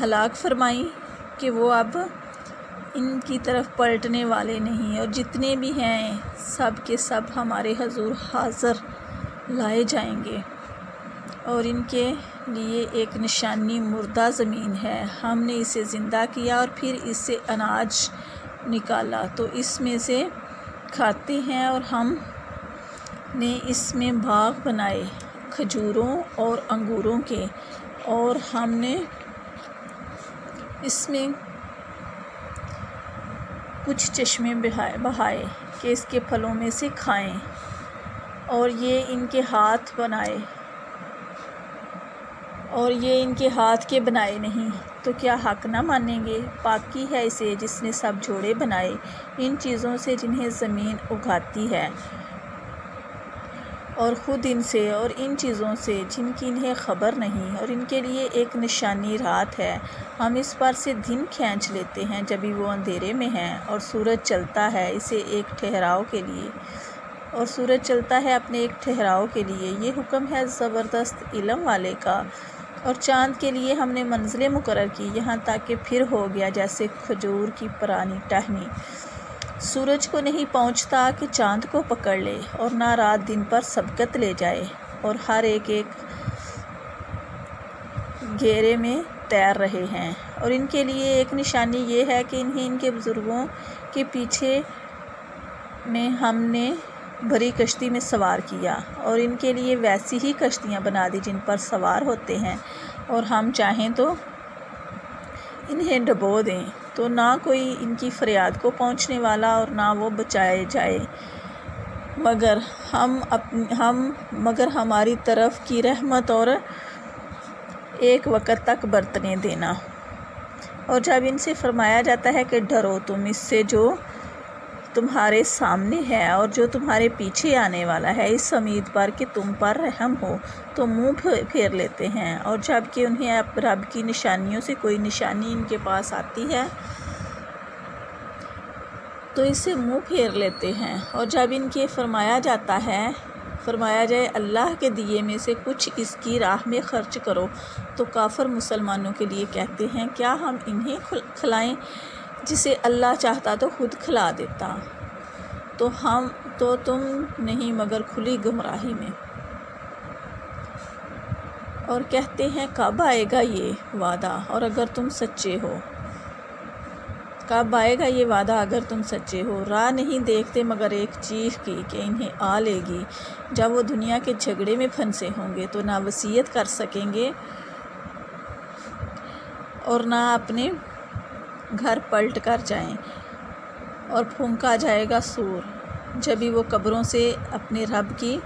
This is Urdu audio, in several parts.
ہلاک فرمائی کہ وہ اب ان کی طرف پلٹنے والے نہیں، اور جتنے بھی ہیں سب کے سب ہمارے حضور حاضر لائے جائیں گے، اور ان کے لیے ایک نشانی مردہ زمین ہے۔ ہم نے اسے زندہ کیا اور پھر اس سے اناج نکالا تو اس میں سے کھاتے ہیں، اور ہم نے اس میں باغ بنائے کھجوروں اور انگوروں کے، اور ہم نے اس میں کچھ چشمے بہائے کہ اس کے پھلوں میں سے کھائیں، اور یہ ان کے ہاتھ کے بنائے نہیں، تو کیا حق نہ مانیں گے؟ پاکی ہے اسے جس نے سب جوڑے بنائے ان چیزوں سے جنہیں زمین اگاتی ہے، اور خود ان سے اور ان چیزوں سے جن کی انہیں خبر نہیں، اور ان کے لیے ایک نشانی رات ہے، ہم اس پر سے دن کھینچ لیتے ہیں جبھی وہ اندھیرے میں ہیں، اور سورج چلتا ہے اسے ایک ٹھہراؤ کے لیے، اور سورج چلتا ہے اپنے ایک ٹھہراؤ کے لیے۔ یہ حکم ہے زبردست علم والے کا۔ اور چاند کے لیے ہم نے منزلیں مقرر کی، یہاں تک کہ پھر ہو گیا جیسے کھجور کی پرانی ٹہنی۔ سورج کو نہیں پہنچتا کہ چاند کو پکڑ لے، اور نہ رات دن پر سبقت لے جائے، اور ہر ایک گھیرے میں تیر رہے ہیں۔ اور ان کے لیے ایک نشانی یہ ہے کہ انہیں ان کے بزرگوں کے پیچھے میں ہم نے بھری کشتی میں سوار کیا، اور ان کے لیے ویسی ہی کشتیاں بنا دی جن پر سوار ہوتے ہیں، اور ہم چاہیں تو انہیں ڈبو دیں تو نہ کوئی ان کی فریاد کو پہنچنے والا اور نہ وہ بچائے جائے، مگر ہماری طرف کی رحمت اور ایک وقت تک برتنے دینا۔ اور جب ان سے فرمایا جاتا ہے کہ ڈرو تم اس سے جو تمہارے سامنے ہے اور جو تمہارے پیچھے آنے والا ہے، اس امید پر کہ تم پر رحم ہو، تو منہ پھیر لیتے ہیں، اور جب کہ انہیں رب کی نشانیوں سے کوئی نشانی ان کے پاس آتی ہے تو اس سے منہ پھیر لیتے ہیں، اور جب ان کے فرمایا جائے اللہ کے دیے میں سے کچھ اس کی راہ میں خرچ کرو، تو کافر مسلمانوں کے لیے کہتے ہیں کیا ہم انہیں کھلائیں جسے اللہ چاہتا تو خود کھلا دیتا، تو تم نہیں مگر کھلی گمراہی میں۔ اور کہتے ہیں کب آئے گا یہ وعدہ اور اگر تم سچے ہو؟ کب آئے گا یہ وعدہ اگر تم سچے ہو؟ راہ نہیں دیکھتے مگر ایک چیخ کی کہ انہیں آ لے گی، جب وہ دنیا کے جھگڑے میں پھنسے ہوں گے تو نہ وصیت کر سکیں گے اور نہ اپنے گھر پلٹ کر جائیں، اور پھونکا جائے گا سور، جبھی وہ قبروں سے اپنے رب کی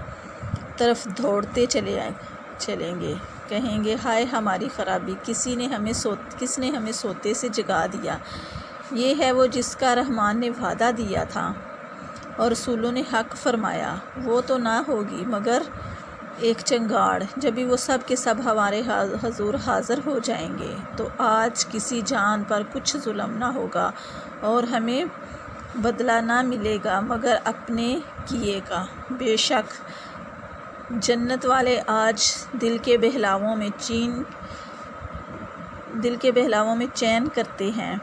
طرف دوڑتے چلیں گے، کہیں گے ہائے ہماری خرابی، کس نے ہمیں سوتے سے جگا دیا۔ یہ ہے وہ جس کا رحمان نے وعدہ دیا تھا اور رسولوں نے حق فرمایا، وہ تو نہ ہوگی مگر ایک چنگاڑ، جبھی وہ سب کے سب ہمارے حضور حاضر ہو جائیں گے، تو آج کسی جان پر کچھ ظلم نہ ہوگا اور ہمیں بدلہ نہ ملے گا مگر اپنے کیے کا۔ بے شک جنت والے آج دل کے بہلاؤں میں چین کرتے ہیں،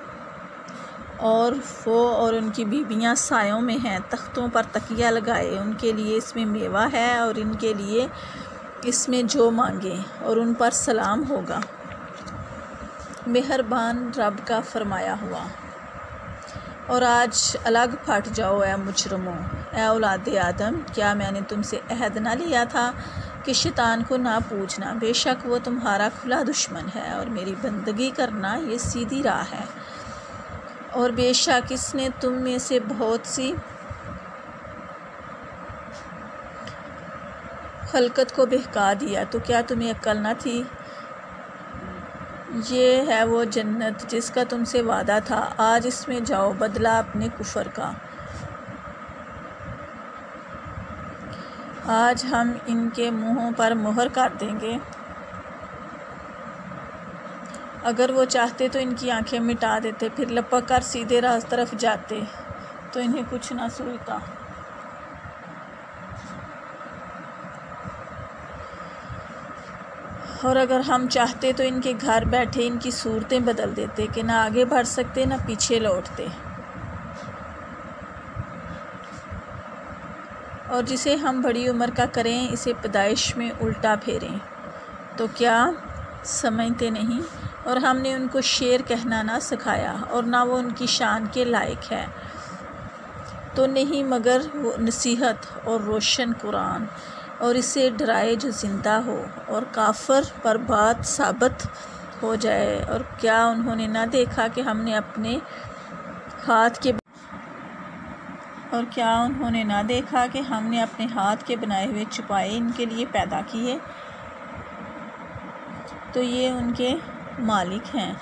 اور وہ اور ان کی بیویاں سایوں میں ہیں، تختوں پر تکیہ لگائے، ان کے لیے اس میں میوہ ہے اور ان کے لیے اس میں جو مانگے، اور ان پر سلام ہوگا۔ مہربان رب کا فرمایا ہوا۔ اور آج الگ پھٹ جاؤ اے مجرموں، اے اولاد آدم، کیا میں نے تم سے عہد نہ لیا تھا کہ شیطان کو نہ پوجنا؟ بے شک وہ تمہارا کھلا دشمن ہے، اور میری بندگی کرنا یہ سیدھی راہ ہے، اور بے شک اس نے تم میں سے بہت سی خلقت کو بہکا دیا، تو کیا تمہیں عقل نہ تھی؟ یہ ہے وہ جنت جس کا تم سے وعدہ تھا، آج اس میں جاؤ، بدلہ اپنے کفر کا۔ آج ہم ان کے منہوں پر مہر کر دیں گے، اگر وہ چاہتے تو ان کی آنکھیں مٹا دیتے، پھر لپک کر سیدھے راہ طرف جاتے تو انہیں کچھ نہ سوچتا۔ اور اگر ہم چاہتے تو ان کے گھر بیٹھے ان کی صورتیں بدل دیتے کہ نہ آگے بڑھ سکتے نہ پیچھے لوٹتے، اور جسے ہم بڑی عمر کا کریں اسے پیدائش میں الٹا پھیریں، تو کیا سمجھتے نہیں؟ اور ہم نے ان کو شعر کہنا نہ سکھایا اور نہ وہ ان کی شان کے لائق ہے، تو نہیں مگر وہ نصیحت اور روشن قرآن، اور اسے ڈرائے جو زندہ ہو اور کافر پر بات ثابت ہو جائے۔ اور کیا انہوں نے نہ دیکھا کہ ہم نے اپنے ہاتھ کے بنائے ہوئے چوپائے ان کے لیے پیدا کیے، تو یہ ان کے مالک ہیں،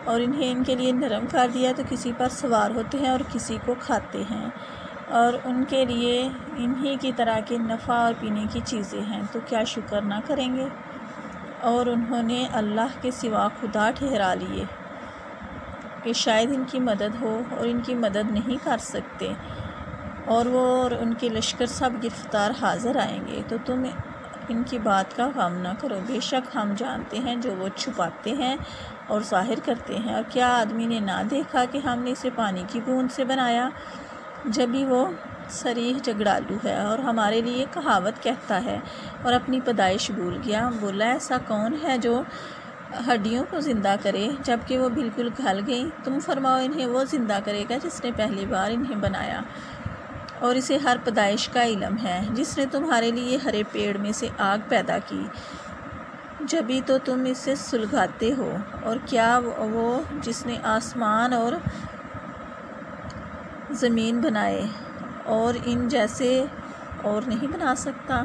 اور انہیں ان کے لیے نرم کر دیا تو کسی پر سوار ہوتے ہیں اور کسی کو کھاتے ہیں، اور ان کے لیے انہی کی طرح کے نفع اور پینے کی چیزیں ہیں، تو کیا شکر نہ کریں گے؟ اور انہوں نے اللہ کے سوا خدا ٹھہرا لیے کہ شاید ان کی مدد ہو، اور ان کی مدد نہیں کر سکتے، اور وہ اور ان کے لشکر سب گرفتار حاضر آئیں گے، تو تم ان کی بات کا غم نہ کرو، بے شک ہم جانتے ہیں جو وہ چھپاتے ہیں اور ظاہر کرتے ہیں۔ اور کیا آدمی نے نہ دیکھا کہ ہم نے اسے پانی کی بوند سے بنایا، جبھی وہ صریح جھگڑالو ہے اور ہمارے لیے کہاوت کہتا ہے اور اپنی پیدائش بھول گیا؟ بولا ایسا کون ہے جو ہڈیوں کو زندہ کرے جبکہ وہ بالکل گل گئیں؟ تم فرماؤ انہیں وہ زندہ کرے گا جس نے پہلی بار انہیں بنایا، اور اسے ہر پیدائش کا علم ہے، جس نے تمہارے لیے ہرے پیڑ میں سے آگ پیدا کی، جبھی تو تم اسے سلگاتے ہو۔ اور کیا وہ جس نے آسمان اور زمین بنائے اور ان جیسے اور نہیں بنا سکتا؟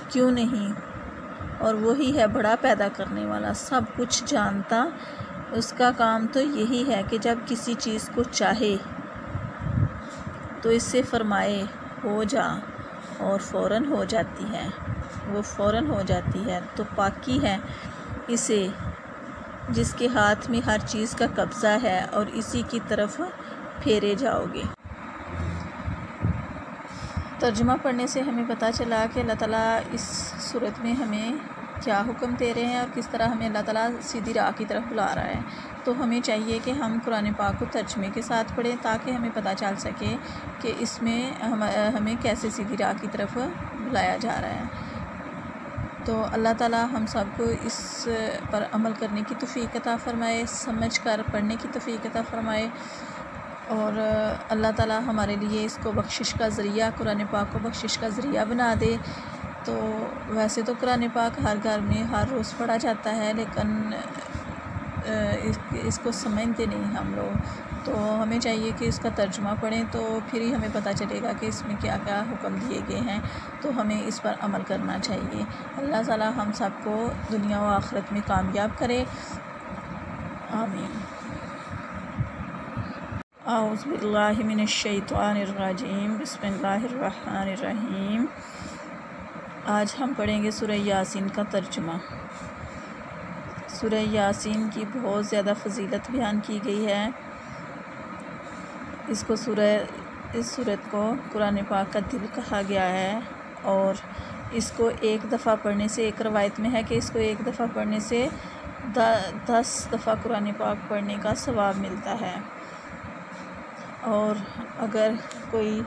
کیوں نہیں؟ اور وہی ہے بڑا پیدا کرنے والا، سب کچھ جانتا۔ اس کا کام تو یہی ہے کہ جب کسی چیز کو چاہے تو اس سے فرمائے ہو جا، اور فوراً ہو جاتی ہے، وہ فوراً ہو جاتی ہے۔ تو پاکی ہے اسے جس کے ہاتھ میں ہر چیز کا قبضہ ہے، اور اسی کی طرف پھیرے جاؤ گے۔ ترجمہ پڑھنے سے ہمیں پتہ چلا کہ اللہ تعالیٰ اس صورت میں ہمیں کیا حکم دے رہے ہیں اور کس طرح ہمیں اللہ تعالیٰ سیدھی راہ کی طرف بلا رہا ہے۔ تو ہمیں چاہیے کہ ہم قرآن پاک کو ترجمے کے ساتھ پڑھیں تاکہ ہمیں پتہ چل سکے کہ اس میں ہمیں کیسے سیدھی راہ کی طرف بلایا جا رہا ہے۔ تو اللہ تعالیٰ ہم سب کو اس پر عمل کرنے کی توفیق عطا فرمائے، سمجھ کر پڑھنے کی توفیق عطا فرمائے، اور اللہ تعالیٰ ہمارے لیے اس کو بخشش کا ذریعہ، قرآن پاک کو بخشش کا ذریعہ بنا دے۔ تو ویسے تو قرآن پاک ہر گھر میں ہر روز پڑھا جاتا ہے، لیکن اس کو سمجھتے نہیں ہم لوگ، تو ہمیں چاہیے کہ اس کا ترجمہ پڑھیں تو پھر ہی ہمیں پتہ چلے گا کہ اس میں کیا کیا حکم دیے گئے ہیں، تو ہمیں اس پر عمل کرنا چاہیے۔ اللہ تعالیٰ ہم سب کو دنیا و آخرت میں کامیاب کرے، آمین۔ اعوذ باللہ من الشیطان الرجیم، بسم اللہ الرحمن الرحیم۔ آج ہم پڑھیں گے سورہ یاسین کا ترجمہ۔ سورہ یاسین کی بہت زیادہ فضیلت بیان کی گئی ہے۔ اس سورت کو قرآن پاک کا دل کہا گیا ہے، اور اس کو ایک دفعہ پڑھنے سے، ایک روایت میں ہے کہ اس کو ایک دفعہ پڑھنے سے 10 دفعہ قرآن پاک پڑھنے کا ثواب ملتا ہے، اور اگر کوئی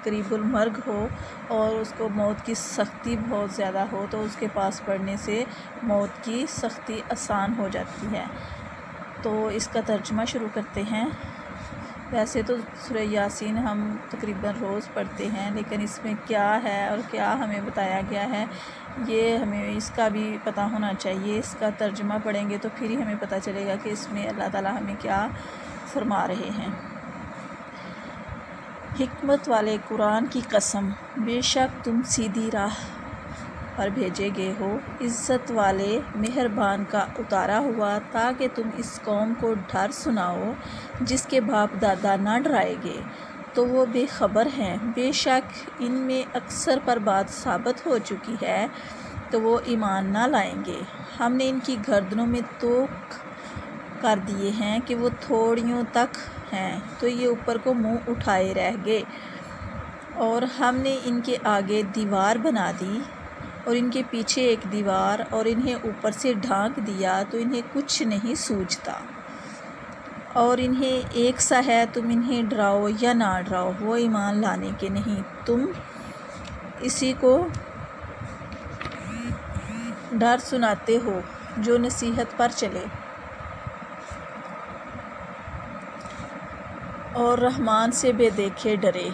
قریب المرگ ہو اور اس کو موت کی سختی بہت زیادہ ہو تو اس کے پاس پڑھنے سے موت کی سختی آسان ہو جاتی ہے۔ تو اس کا ترجمہ شروع کرتے ہیں۔ ویسے تو سورہ یاسین ہم تقریباً روز پڑھتے ہیں، لیکن اس میں کیا ہے اور کیا ہمیں بتایا گیا ہے یہ ہمیں اس کا بھی پتہ ہونا چاہیے۔ اس کا ترجمہ پڑھیں گے تو پھر ہی ہمیں پتہ چلے گا کہ اس میں اللہ تعالیٰ ہمیں کیا فرما رہے ہیں۔ حکمت والے قرآن کی قسم، بے شک تم سیدھی راہ پر بھیجے گئے ہو، عزت والے مہربان کا اتارا ہوا، تاکہ تم اس قوم کو ڈر سناؤ جس کے باپ دادا نہ ڈرائے گے، تو وہ بے خبر ہیں۔ بے شک ان میں اکثر پر بات ثابت ہو چکی ہے تو وہ ایمان نہ لائیں گے۔ ہم نے ان کی گردنوں میں توق کر دیے ہیں کہ وہ تھوڑیوں تک ہیں تو یہ اوپر کو منہ اٹھائے رہ گئے، اور ہم نے ان کے آگے دیوار بنا دی اور ان کے پیچھے ایک دیوار اور انہیں اوپر سے ڈھانک دیا تو انہیں کچھ نہیں سوجتا، اور انہیں ایک سا ہے، تم انہیں ڈراؤ یا نہ ڈراؤ وہ ایمان لانے کے نہیں، تم اسی کو ڈر سناتے ہو جو نصیحت پر چلے اور رحمان سے بے دیکھے ڈرے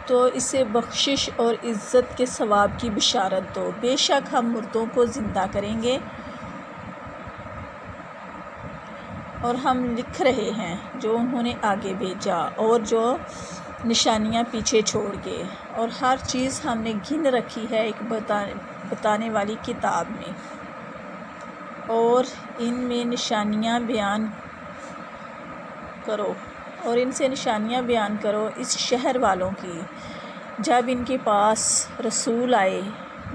تو اسے بخشش اور عزت کے ثواب کی بشارت دو۔ بے شک ہم مردوں کو زندہ کریں گے اور ہم لکھ رہے ہیں جو انہوں نے آگے بھیجا اور جو نشانیاں پیچھے چھوڑ گئے، اور ہر چیز ہم نے گن رکھی ہے ایک بتانے والی کتاب میں، اور ان میں نشانیاں بیان کرو اور ان سے نشانیاں بیان کرو اس شہر والوں کی۔ جب ان کے پاس رسول آئے،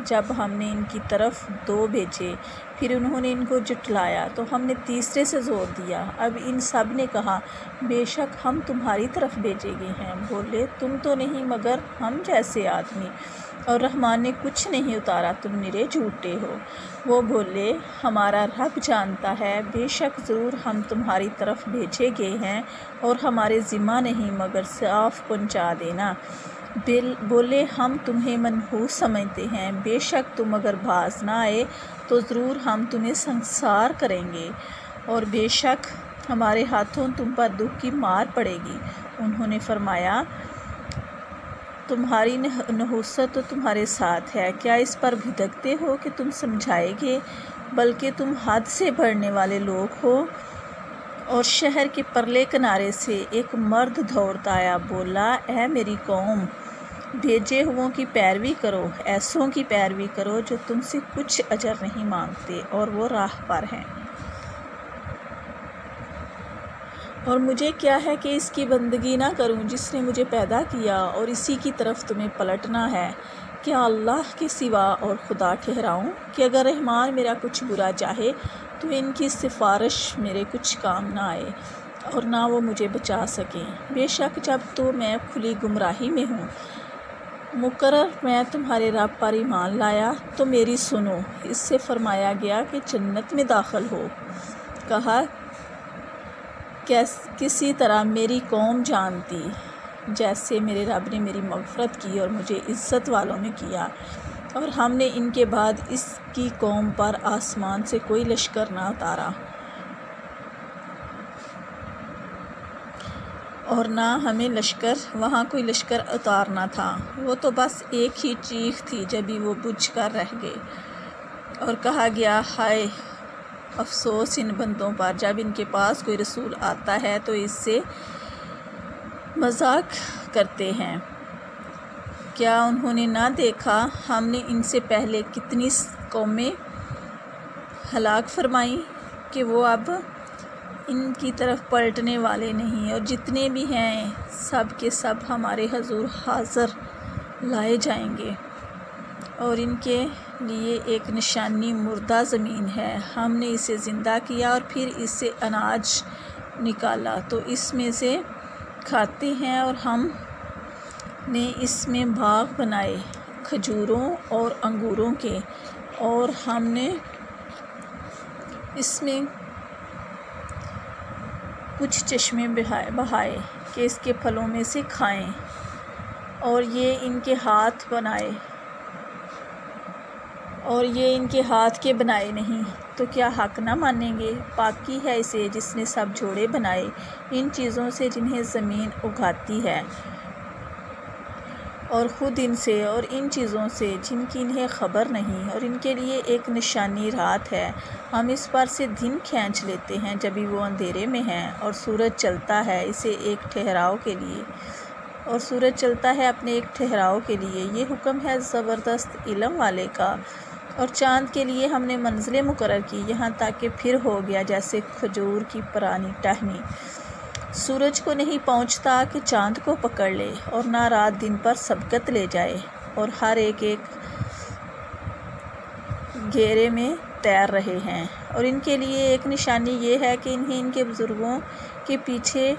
جب ہم نے ان کی طرف 2 بھیجے، پھر انہوں نے ان کو جھٹلایا تو ہم نے تیسرے سے زور دیا۔ اب ان سب نے کہا بے شک ہم تمہاری طرف بھیجے گئے ہیں۔ بولے تم تو نہیں مگر ہم جیسے آدمی، اور رحمان نے کچھ نہیں اتارا، تم نرے جھوٹے ہو۔ وہ بولے ہمارا رب جانتا ہے، بے شک ضرور ہم تمہاری طرف بھیجے گئے ہیں اور ہمارے ذمہ نہیں مگر صاف پہنچا دینا۔ بولے ہم تمہیں منحوس سمجھتے ہیں، بے شک تم اگر باز نہ آئے تو ضرور ہم تمہیں سنسار کریں گے، اور بے شک ہمارے ہاتھوں تم پر دکھ کی مار پڑے گی۔ انہوں نے فرمایا تمہاری نحوست تو تمہارے ساتھ ہے، کیا اس پر بھٹکتے ہو کہ تم سمجھائے گے؟ بلکہ تم حد سے بڑھنے والے لوگ ہو۔ اور شہر کے پرلے کنارے سے ایک مرد دوڑتا آیا، بولا اے میری قوم، بھیجے ہوں کی پیروی کرو، ایسوں کی پیروی کرو جو تم سے کچھ اجر نہیں مانگتے اور وہ راہ پر ہیں، اور مجھے کیا ہے کہ اس کی بندگی نہ کروں جس نے مجھے پیدا کیا، اور اسی کی طرف تمہیں پلٹنا ہے۔ کیا اللہ کے سوا اور خدا ٹھہراؤں کہ اگر رحمان میرا کچھ برا چاہے تو ان کی سفارش میرے کچھ کام نہ آئے اور نہ وہ مجھے بچا سکیں۔ بے شک جب تو میں کھلی گمراہی میں ہوں، مقرر میں تمہارے رب پر ایمان لایا تو میری سنو۔ اس سے فرمایا گیا کہ جنت میں داخل ہو۔ کہا کسی طرح میری قوم جانتی جیسے میرے رب نے میری مغفرت کی اور مجھے عزت والوں میں کیا، اور ہم نے ان کے بعد اس کی قوم پر آسمان سے کوئی لشکر نہ اتارا اور نہ ہمیں وہاں کوئی لشکر اتارنا تھا، وہ تو بس ایک ہی چیخ تھی جبھی وہ بجھ کر رہ گئے۔ اور کہا گیا ہائے افسوس ان بندوں پر جب ان کے پاس کوئی رسول آتا ہے تو اس سے مذاق کرتے ہیں۔ کیا انہوں نے نہ دیکھا ہم نے ان سے پہلے کتنی قومیں ہلاک فرمائیں کہ وہ اب ان کی طرف پلٹنے والے نہیں، اور جتنے بھی ہیں سب کے سب ہمارے حضور حاضر لائے جائیں گے، اور ان کے لیے ایک نشانی مردہ زمین ہے۔ ہم نے اسے زندہ کیا اور پھر اس سے اناج نکالا تو اس میں سے کھاتے ہیں، اور ہم نے اس میں باغ بنائے کھجوروں اور انگوروں کے، اور ہم نے اس میں کچھ چشمے بہائے کہ اس کے پھلوں میں سے کھائیں، اور یہ ان کے ہاتھ کے بنائے نہیں، تو کیا حق نہ مانیں گے؟ پاکی ہے اسے جس نے سب جوڑے بنائے ان چیزوں سے جنہیں زمین اگاتی ہے، اور خود ان سے اور ان چیزوں سے جن کی انہیں خبر نہیں، اور ان کے لیے ایک نشانی رات ہے، ہم اس پر سے دن کھینچ لیتے ہیں جبھی وہ اندھیرے میں ہیں، اور سورج چلتا ہے اسے ایک ٹھہراؤ کے لیے، اور سورج چلتا ہے اپنے ایک ٹھہراؤ کے لیے۔ یہ حکم ہے زبردست علم والے کا۔ اور چاند کے لیے ہم نے منزلیں مقرر کی یہاں تک کہ پھر ہو گیا جیسے کھجور کی پرانی ٹہنی، سورج کو نہیں پہنچتا کہ چاند کو پکڑ لے، اور نہ رات دن پر سبقت لے جائے، اور ہر ایک گھیرے میں تیر رہے ہیں۔ اور ان کے لیے ایک نشانی یہ ہے کہ انہیں ان کے بزرگوں کے پیچھے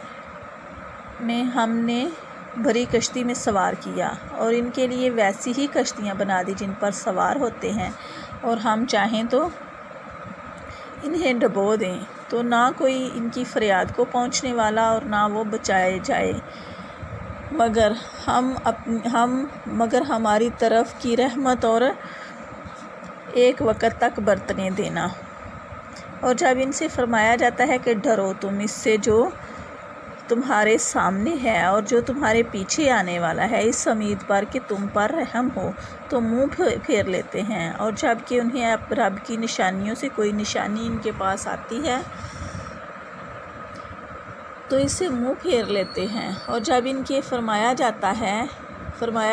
میں ہم نے بھری کشتی میں سوار کیا اور ان کے لیے ویسی ہی کشتیاں بنا دی جن پر سوار ہوتے ہیں، اور ہم چاہیں تو انہیں ڈبو دیں تو نہ کوئی ان کی فریاد کو پہنچنے والا اور نہ وہ بچائے جائے مگر ہماری طرف کی رحمت اور ایک وقت تک برتنے دینا۔ اور جب ان سے فرمایا جاتا ہے کہ ڈرو تم اس سے جو تمہارے سامنے ہے اور جو تمہارے پیچھے آنے والا ہے، اس امید پر کہ تم پر رحم ہو، تو منہ پھیر لیتے ہیں۔ اور جب کہ انہیں رب کی نشانیوں سے کوئی نشانی ان کے پاس آتی ہے تو اسے منہ پھیر لیتے ہیں۔ اور جب ان کے فرمایا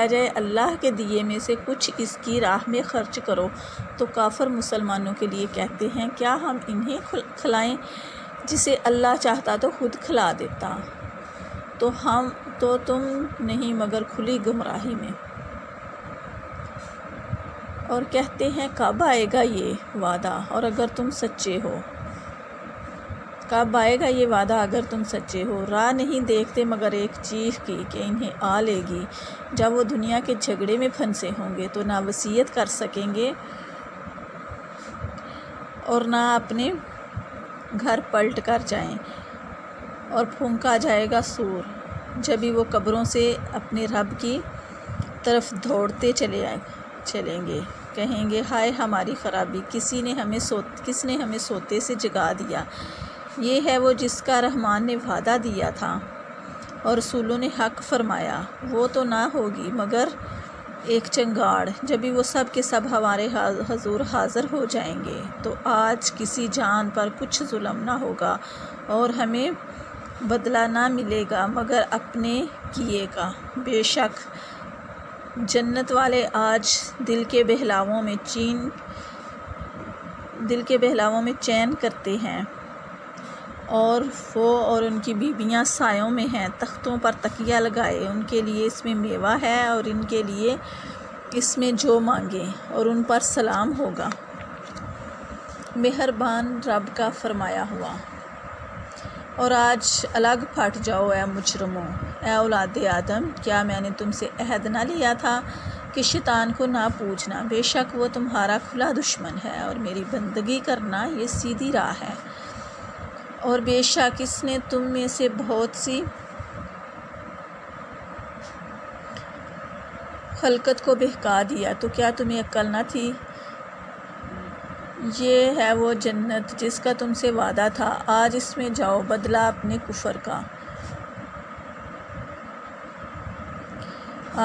جائے اللہ کے دیے میں سے کچھ اس کی راہ میں خرچ کرو، تو کافر مسلمانوں کے لیے کہتے ہیں کیا ہم انہیں کھلائیں جسے اللہ چاہتا تو خود کھلا دیتا، تو تم نہیں مگر کھلی گمراہی میں۔ اور کہتے ہیں کب آئے گا یہ وعدہ اور اگر تم سچے ہو؟ کب آئے گا یہ وعدہ اگر تم سچے ہو؟ راہ نہیں دیکھتے مگر ایک چیخ کی کہ انہیں آ لے گی۔ جب وہ دنیا کے جھگڑے میں پھنسے ہوں گے تو نہ وصیت کر سکیں گے اور نہ اپنے گھر پلٹ کر جائیں، اور پھونکا جائے گا سور، جبھی وہ قبروں سے اپنے رب کی طرف دوڑتے چلیں گے، کہیں گے ہائے ہماری خرابی، کس نے ہمیں سوتے سے جگا دیا۔ یہ ہے وہ جس کا رحمان نے وعدہ دیا تھا اور رسولوں نے حق فرمایا، وہ تو نہ ہوگی مگر ایک چنگاڑ، جبھی وہ سب کے سب ہمارے حضور حاضر ہو جائیں گے۔ تو آج کسی جان پر کچھ ظلم نہ ہوگا اور ہمیں بدلہ نہ ملے گا مگر اپنے کیے کا۔ بے شک جنت والے آج دل کے بہلاووں میں چین کرتے ہیں، اور وہ اور ان کی بیویاں سایوں میں ہیں، تختوں پر تکیہ لگائے، ان کے لیے اس میں میوہ ہے اور ان کے لیے اس میں جو مانگیں، اور ان پر سلام ہوگا۔ مہربان رب کا فرمایا ہوا۔ اور آج الگ پھٹ جاؤ اے مجرموں، اے اولاد آدم، کیا میں نے تم سے عہد نہ لیا تھا کہ شیطان کو نہ پوجنا؟ بے شک وہ تمہارا کھلا دشمن ہے اور میری بندگی کرنا یہ سیدھی راہ ہے۔ اور بے شک اس نے تم میں سے بہت سی خلقت کو بہکا دیا، تو کیا تمہیں عقل نہ تھی؟ یہ ہے وہ جنت جس کا تم سے وعدہ تھا، آج اس میں جاؤ، بدلہ اپنے کفر کا۔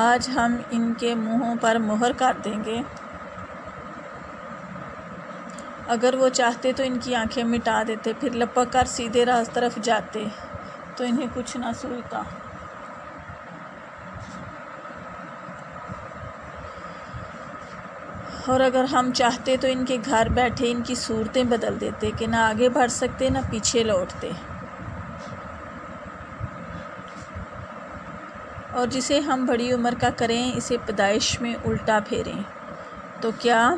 آج ہم ان کے منہوں پر مہر کر دیں گے، اگر وہ چاہتے تو ان کی آنکھیں مٹا دیتے، پھر لپک کر سیدھے راہ طرف جاتے تو انہیں کچھ نہ سوچتا۔ اور اگر ہم چاہتے تو ان کے گھر بیٹھے ان کی صورتیں بدل دیتے کہ نہ آگے بڑھ سکتے نہ پیچھے لوٹتے۔ اور جسے ہم بڑی عمر کا کریں اسے پیدائش میں الٹا پھیریں، تو کیا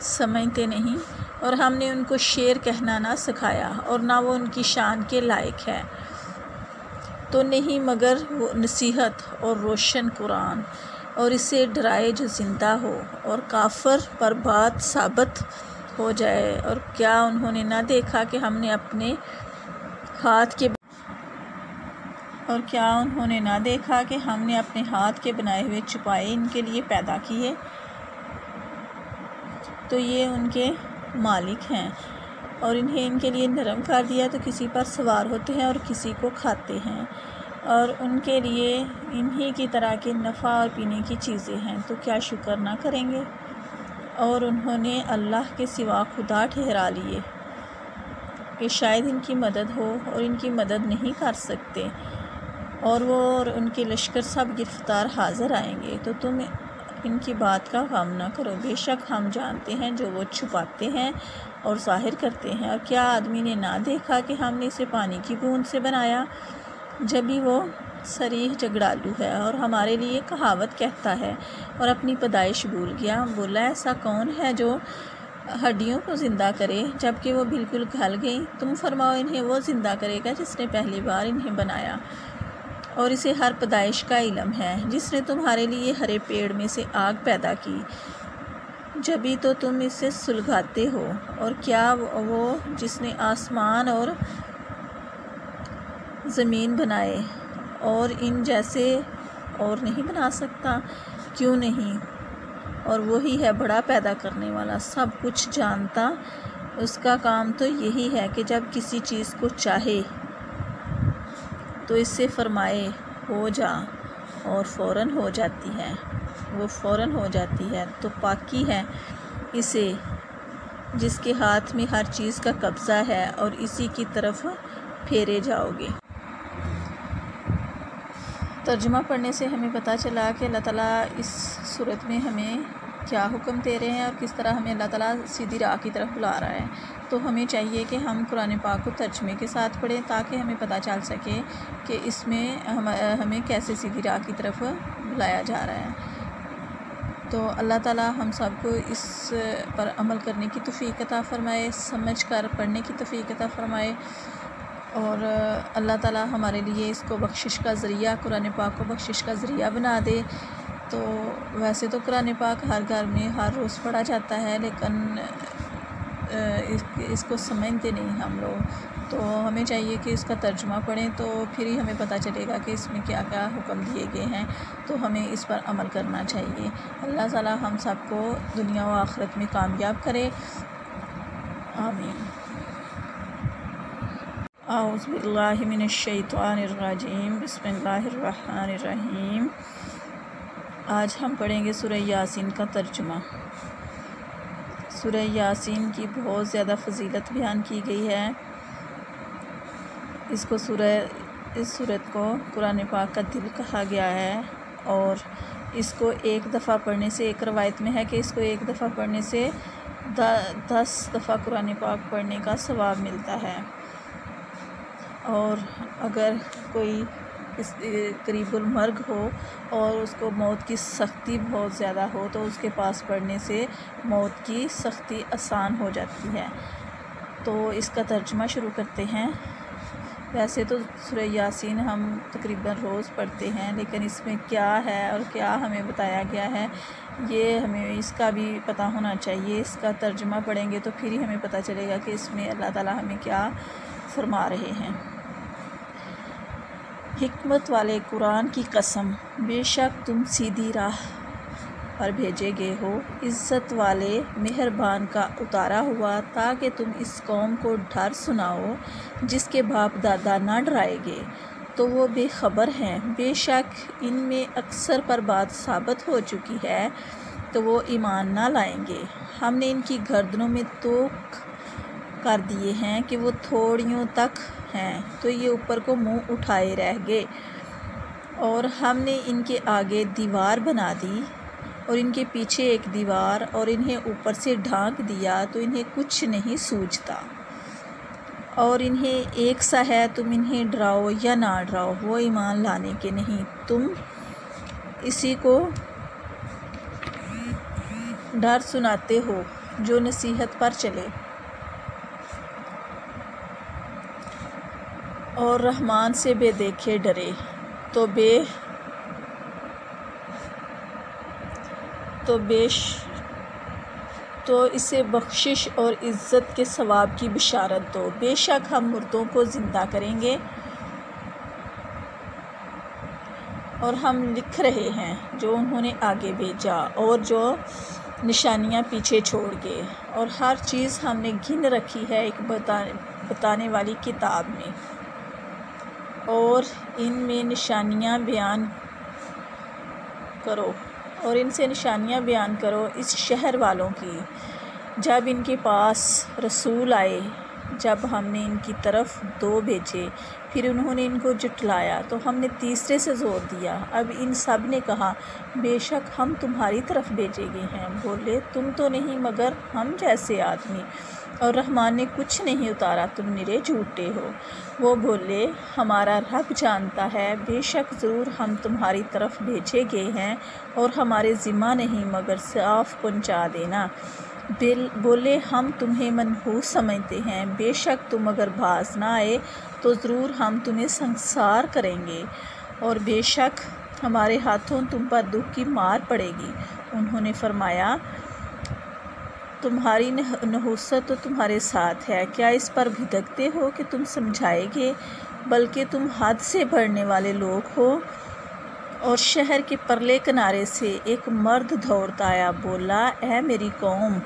سمجھتے نہیں؟ اور ہم نے ان کو شعر کہنا نہ سکھایا اور نہ وہ ان کی شان کے لائق ہے، تو نہیں مگر وہ نصیحت اور روشن قرآن، اور اسے ڈرائے جو زندہ ہو اور کافر پر بات ثابت ہو جائے۔ اور کیا انہوں نے نہ دیکھا کہ ہم نے اپنے ہاتھ کے بنائے ہوئے چوپائے ان کے لیے پیدا کیے، تو یہ ان کے مالک ہیں، اور انہیں ان کے لیے نرم کر دیا تو کسی پر سوار ہوتے ہیں اور کسی کو کھاتے ہیں، اور ان کے لیے انہی کی طرح کے نفع اور پینے کی چیزیں ہیں، تو کیا شکر نہ کریں گے؟ اور انہوں نے اللہ کے سوا خدا ٹھہرا لیے کہ شاید ان کی مدد ہو، اور ان کی مدد نہیں کر سکتے، اور وہ اور ان کے لشکر سب گرفتار حاضر آئیں گے، تو تم ان کی بات کا غم نہ کرو، بے شک ہم جانتے ہیں جو وہ چھپاتے ہیں اور ظاہر کرتے ہیں۔ اور کیا آدمی نے نہ دیکھا کہ ہم نے اسے پانی کی بوند سے بنایا، جبھی وہ صریح جھگڑالو ہے اور ہمارے لیے کہاوت کہتا ہے اور اپنی پیدائش بھول گیا؟ بولا ایسا کون ہے جو ہڈیوں کو زندہ کرے جبکہ وہ بالکل گل گئیں؟ تم فرماؤ انہیں وہ زندہ کرے گا جس نے پہلی بار انہیں بنایا، اور اسے ہر پیدائش کا علم ہے، جس نے تمہارے لیے ہرے پیڑ میں سے آگ پیدا کی، جبھی تو تم اسے سلگاتے ہو۔ اور کیا وہ جس نے آسمان اور زمین بنائے اور ان جیسے اور نہیں بنا سکتا؟ کیوں نہیں؟ اور وہی ہے بڑا پیدا کرنے والا، سب کچھ جانتا۔ اس کا کام تو یہی ہے کہ جب کسی چیز کو چاہے تو اس سے فرمائے ہو جا، اور فوراً ہو جاتی ہے، وہ فوراً ہو جاتی ہے۔ تو پاکی ہے اسے جس کے ہاتھ میں ہر چیز کا قبضہ ہے، اور اسی کی طرف پھیرے جاؤ گے۔ ترجمہ پڑھنے سے ہمیں پتہ چلا کہ اللہ تعالیٰ اس صورت میں ہمیں کیا حکم دے رہے ہیں اور کس طرح ہمیں اللہ تعالیٰ سیدھی راہ کی طرف بلا رہا ہے۔ تو ہمیں چاہیے کہ ہم قرآن پاک کو ترجمے کے ساتھ پڑھیں تاکہ ہمیں پتہ چل سکے کہ اس میں ہمیں کیسے سیدھی راہ کی طرف بلایا جا رہا ہے۔ تو اللہ تعالیٰ ہم سب کو اس پر عمل کرنے کی توفیق عطا فرمائے، سمجھ کر پڑھنے کی توفیق عطا فرمائے، اور اللہ تعالیٰ ہمارے لیے اس کو بخشش کا ذریعہ، قرآن پاک کو بخشش کا ذریعہ بنا دے۔ تو ویسے تو قرآن پاک ہر گھر میں ہر روز پڑھا جاتا ہے، لیکن اس کو سمجھتے نہیں ہم لوگ، تو ہمیں چاہیے کہ اس کا ترجمہ پڑھیں، تو پھر ہی ہمیں پتہ چلے گا کہ اس میں کیا کیا حکم دیے گئے ہیں، تو ہمیں اس پر عمل کرنا چاہیے۔ اللہ تعالیٰ ہم سب کو دنیا و آخرت میں کامیاب کرے، آمین۔ اعوذ باللہ من الشیطان الرجیم، بسم اللہ الرحمن الرحیم۔ آج ہم پڑھیں گے سورہ یاسین کا ترجمہ۔ سورہ یاسین کی بہت زیادہ فضیلت بیان کی گئی ہے۔ اس سورت کو قرآن پاک کا دل کہا گیا ہے، اور اس کو ایک دفعہ پڑھنے سے، ایک روایت میں ہے کہ اس کو ایک دفعہ پڑھنے سے 10 دفعہ قرآن پاک پڑھنے کا ثواب ملتا ہے، اور اگر کوئی قریب المرگ ہو اور اس کو موت کی سختی بہت زیادہ ہو تو اس کے پاس پڑھنے سے موت کی سختی آسان ہو جاتی ہے۔ تو اس کا ترجمہ شروع کرتے ہیں۔ ویسے تو سورہ یاسین ہم تقریباً روز پڑھتے ہیں، لیکن اس میں کیا ہے اور کیا ہمیں بتایا گیا ہے یہ ہمیں اس کا بھی پتہ ہونا چاہیے۔ اس کا ترجمہ پڑھیں گے تو پھر ہی ہمیں پتہ چلے گا کہ اس میں اللہ تعالیٰ ہمیں کیا فرما رہے ہیں۔ حکمت والے قرآن کی قسم، بے شک تم سیدھی راہ پر بھیجے گئے ہو، عزت والے مہربان کا اتارا ہوا، تاکہ تم اس قوم کو ڈر سناؤ جس کے باپ دادا نہ ڈرائے گے تو وہ بے خبر ہیں۔ بے شک ان میں اکثر پر بات ثابت ہو چکی ہے تو وہ ایمان نہ لائیں گے۔ ہم نے ان کی گردنوں میں توق کر دیے ہیں کہ وہ تھوڑیوں تک ہیں تو یہ اوپر کو منہ اٹھائے رہ گئے، اور ہم نے ان کے آگے دیوار بنا دی اور ان کے پیچھے ایک دیوار، اور انہیں اوپر سے ڈھانک دیا تو انہیں کچھ نہیں سوجتا، اور انہیں ایک سا ہے، تم انہیں ڈراؤ یا نہ ڈراؤ وہ ایمان لانے کے نہیں۔ تم اسی کو ڈر سناتے ہو جو نصیحت پر چلے اور رحمان سے بے دیکھے ڈرے تو اسے بخشش اور عزت کے ثواب کی بشارت دو۔ بے شک ہم مردوں کو زندہ کریں گے، اور ہم لکھ رہے ہیں جو انہوں نے آگے بھیجا اور جو نشانیاں پیچھے چھوڑ گئے، اور ہر چیز ہم نے گن رکھی ہے ایک بتانے والی کتاب میں، اور ان میں نشانیاں بیان کرو، اور ان سے نشانیاں بیان کرو اس شہر والوں کی، جب ان کے پاس رسول آئے، جب ہم نے ان کی طرف 2 بھیجے پھر انہوں نے ان کو جھٹلایا تو ہم نے تیسرے سے زور دیا۔ اب ان سب نے کہا بے شک ہم تمہاری طرف بھیجے گئے ہیں۔ بولے تم تو نہیں مگر ہم جیسے آدمی، اور رحمان نے کچھ نہیں اتارا، تم نرے جھوٹے ہو۔ وہ بولے ہمارا رب جانتا ہے، بے شک ضرور ہم تمہاری طرف بھیجے گئے ہیں، اور ہمارے ذمہ نہیں مگر صاف پہنچا دینا۔ بولے ہم تمہیں منحوس سمجھتے ہیں، بے شک تم اگر باز نہ آئے تو ضرور ہم تمہیں سنسار کریں گے، اور بے شک ہمارے ہاتھوں تم پر دکھ کی مار پڑے گی۔ انہوں نے فرمایا تمہاری نحوست تو تمہارے ساتھ ہے، کیا اس پر بھٹکتے ہو کہ تم سمجھائے گے؟ بلکہ تم حد سے بڑھنے والے لوگ ہو۔ اور شہر کے پرلے کنارے سے ایک مرد دوڑتا آیا، بولا اے میری قوم،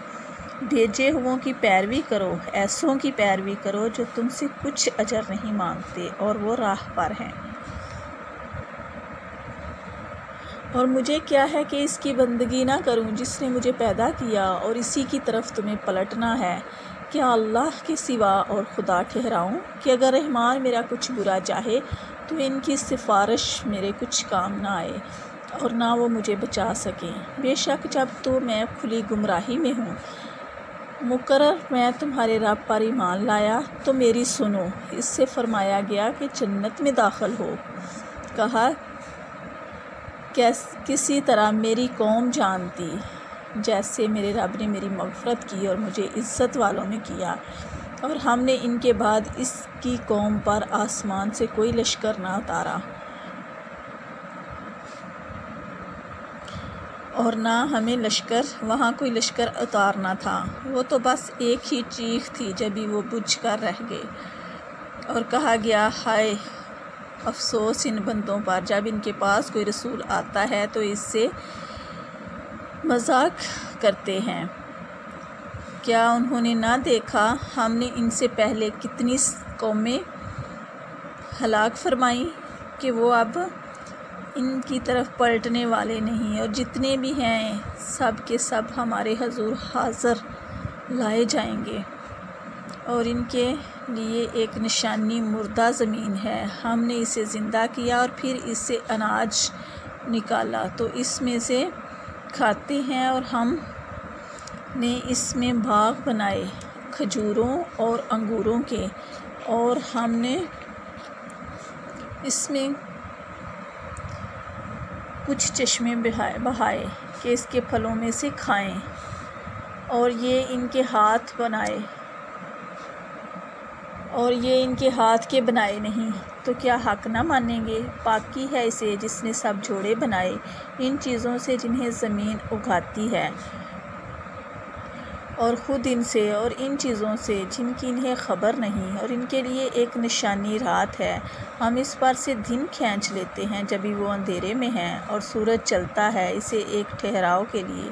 بھیجے ہوں کی پیروی کرو، ایسوں کی پیروی کرو جو تم سے کچھ اجر نہیں مانگتے اور وہ راہ پر ہیں۔ اور مجھے کیا ہے کہ اس کی بندگی نہ کروں جس نے مجھے پیدا کیا، اور اسی کی طرف تمہیں پلٹنا ہے۔ کیا اللہ کے سوا اور خدا ٹھہراؤں کہ اگر رحمان میرا کچھ برا چاہے تو ان کی سفارش میرے کچھ کام نہ آئے اور نہ وہ مجھے بچا سکیں۔ بے شک جب تو میں کھلی گمراہی میں ہوں، مقرر میں تمہارے رب پر ایمان لایا تو میری سنو۔ اس سے فرمایا گیا کہ جنت میں داخل ہو۔ کہا کسی طرح میری قوم جانتی جیسے میرے رب نے میری مغفرت کی اور مجھے عزت والوں میں کیا، اور ہم نے ان کے بعد اس کی قوم پر آسمان سے کوئی لشکر نہ اتارا اور نہ ہمیں وہاں کوئی لشکر اتارنا تھا، وہ تو بس ایک ہی چیخ تھی جبھی وہ بجھ کر رہ گئے۔ اور کہا گیا ہائے افسوس ان بندوں پر جب ان کے پاس کوئی رسول آتا ہے تو اس سے مذاق کرتے ہیں۔ کیا انہوں نے نہ دیکھا ہم نے ان سے پہلے کتنی قومیں ہلاک فرمائیں کہ وہ اب ان کی طرف پلٹنے والے نہیں، اور جتنے بھی ہیں سب کے سب ہمارے حضور حاضر لائے جائیں گے، اور ان کے لیے ایک نشانی مردہ زمین ہے۔ ہم نے اسے زندہ کیا اور پھر اس سے اناج نکالا تو اس میں سے کھاتے ہیں، اور ہم نے اس میں باغ بنائے کھجوروں اور انگوروں کے، اور ہم نے اس میں کچھ چشمے بہائے کہ اس کے پھلوں میں سے کھائیں، اور یہ ان کے ہاتھ کے بنائے نہیں، تو کیا حق نہ مانیں گے؟ پاکی ہے اسے جس نے سب جوڑے بنائے ان چیزوں سے جنہیں زمین اگاتی ہے، اور خود ان سے اور ان چیزوں سے جن کی انہیں خبر نہیں، اور ان کے لیے ایک نشانی رات ہے، ہم اس پر سے دن کھینچ لیتے ہیں جبھی وہ اندھیرے میں ہیں، اور سورج چلتا ہے اسے ایک ٹھہراؤ کے لیے،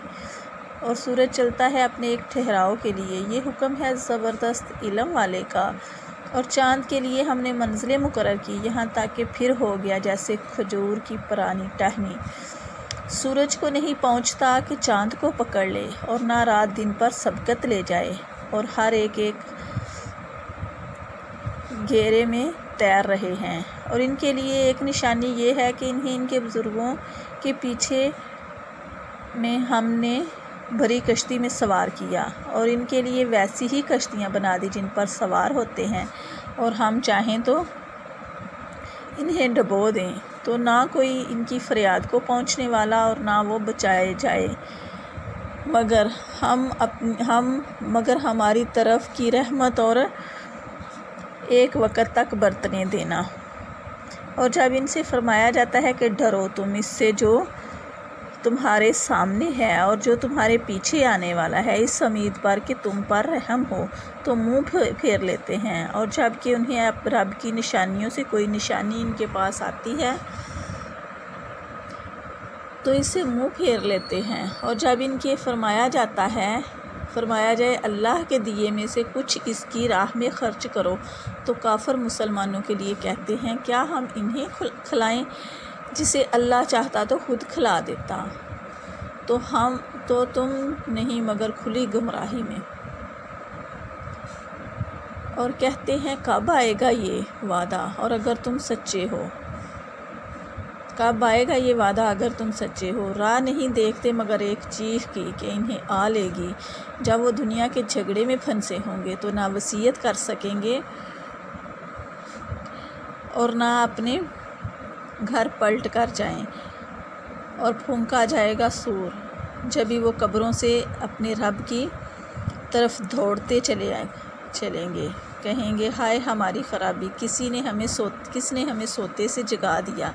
اور سورج چلتا ہے اپنے ایک ٹھہراؤ کے لیے۔ یہ حکم ہے زبردست علم والے کا۔ اور چاند کے لیے ہم نے منزلیں مقرر کی یہاں تک کہ پھر ہو گیا جیسے کھجور کی پرانی ٹہنی، سورج کو نہیں پہنچتا کہ چاند کو پکڑ لے، اور نہ رات دن پر سبقت لے جائے، اور ہر ایک گھیرے میں تیر رہے ہیں۔ اور ان کے لیے ایک نشانی یہ ہے کہ انہیں ان کے بزرگوں کے پیچھے میں ہم نے بھری کشتی میں سوار کیا، اور ان کے لیے ویسی ہی کشتیاں بنا دی جن پر سوار ہوتے ہیں، اور ہم چاہیں تو انہیں ڈبو دیں تو نہ کوئی ان کی فریاد کو پہنچنے والا اور نہ وہ بچائے جائے مگر ہماری طرف کی رحمت اور ایک وقت تک برتنے دینا۔ اور جب ان سے فرمایا جاتا ہے کہ ڈرو تم اس سے جو تمہارے سامنے ہے اور جو تمہارے پیچھے آنے والا ہے، اس امید پر کہ تم پر رحم ہو، تو منہ پھیر لیتے ہیں۔ اور جب کہ انہیں رب کی نشانیوں سے کوئی نشانی ان کے پاس آتی ہے تو اس سے منہ پھیر لیتے ہیں، اور جب ان کے فرمایا جائے اللہ کے دیے میں سے کچھ اس کی راہ میں خرچ کرو، تو کافر مسلمانوں کے لیے کہتے ہیں کیا ہم انہیں کھلائیں جسے اللہ چاہتا تو خود کھلا دیتا، تو تم نہیں مگر کھلی گمراہی میں۔ اور کہتے ہیں کب آئے گا یہ وعدہ اور اگر تم سچے ہو؟ کب آئے گا یہ وعدہ اگر تم سچے ہو؟ راہ نہیں دیکھتے مگر ایک چیخ کی کہ انہیں آ لے گی، جب وہ دنیا کے جھگڑے میں پھنسے ہوں گے تو نہ وصیت کر سکیں گے اور نہ اپنے گھر پلٹ کر جائیں، اور پھونکا جائے گا سور جبھی وہ قبروں سے اپنے رب کی طرف دوڑتے چلیں گے۔ کہیں گے ہائے ہماری خرابی، کس نے ہمیں سوتے سے جگا دیا۔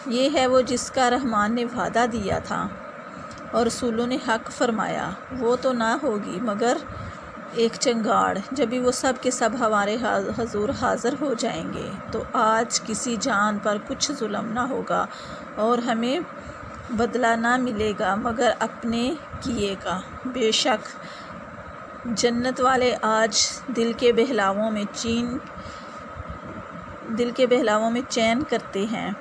یہ ہے وہ جس کا رحمان نے وعدہ دیا تھا اور رسولوں نے حق فرمایا، وہ تو نہ ہوگی مگر ایک چنگاڑ، جبھی وہ سب کے سب ہمارے حضور حاضر ہو جائیں گے تو آج کسی جان پر کچھ ظلم نہ ہوگا اور ہمیں بدلہ نہ ملے گا مگر اپنے کیے کا۔ بے شک جنت والے آج دل کے بہلاووں میں چین کرتے ہیں،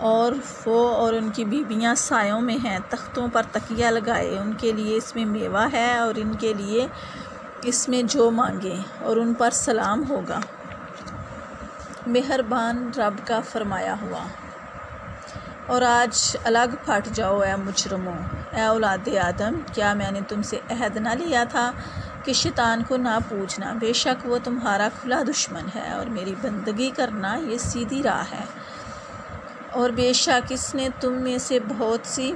اور وہ اور ان کی بیویاں سایوں میں ہیں، تختوں پر تکیہ لگائے، ان کے لیے اس میں میوہ ہے اور ان کے لیے اس میں جو مانگے، اور ان پر سلام ہوگا۔ مہربان رب کا فرمایا ہوا۔ اور آج الگ پھٹ جاؤ اے مجرموں، اے اولاد آدم، کیا میں نے تم سے عہد نہ لیا تھا کہ شیطان کو نہ پوجنا، بے شک وہ تمہارا کھلا دشمن ہے اور میری بندگی کرنا یہ سیدھی راہ ہے، اور بے شک اس نے تم میں سے بہت سی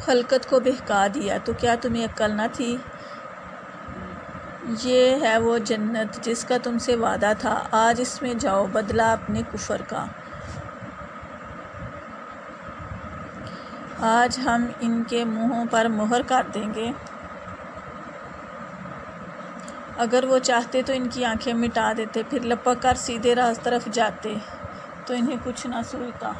خلقت کو بہکا دیا، تو کیا تمہیں عقل نہ تھی؟ یہ ہے وہ جنت جس کا تم سے وعدہ تھا، آج اس میں جاؤ بدلہ اپنے کفر کا۔ آج ہم ان کے منہوں پر مہر کر دیں گے، اگر وہ چاہتے تو ان کی آنکھیں مٹا دیتے، پھر لپک کر سیدھے راہ طرف جاتے تو انہیں کچھ نہ سوچتا۔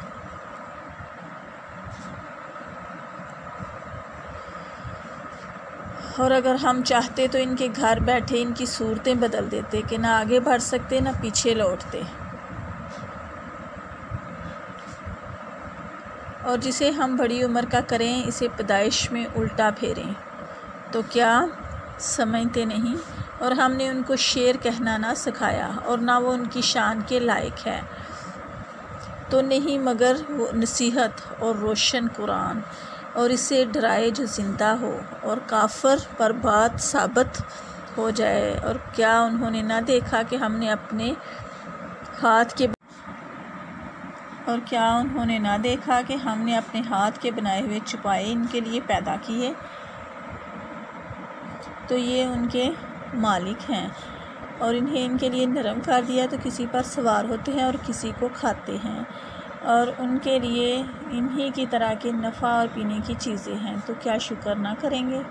اور اگر ہم چاہتے تو ان کے گھر بیٹھے ان کی صورتیں بدل دیتے کہ نہ آگے بڑھ سکتے نہ پیچھے لوٹتے، اور جسے ہم بڑی عمر کا کریں اسے پیدائش میں الٹا پھیریں، تو کیا سمجھتے نہیں؟ اور ہم نے ان کو شعر کہنا نہ سکھایا اور نہ وہ ان کی شان کے لائق ہے، تو نہیں مگر وہ نصیحت اور روشن قرآن، اور اسے ڈرائے جو زندہ ہو اور کافر پر بات ثابت ہو جائے۔ اور کیا انہوں نے نہ دیکھا کہ ہم نے اپنے ہاتھ کے بنائے ہوئے چوپائے ان کے لیے پیدا کیے، تو یہ ان کے مالک ہیں، اور انہیں ان کے لیے نرم کر دیا تو کسی پر سوار ہوتے ہیں اور کسی کو کھاتے ہیں، اور ان کے لیے انہی کی طرح کے نفع اور پینے کی چیزیں ہیں، تو کیا شکر نہ کریں گے؟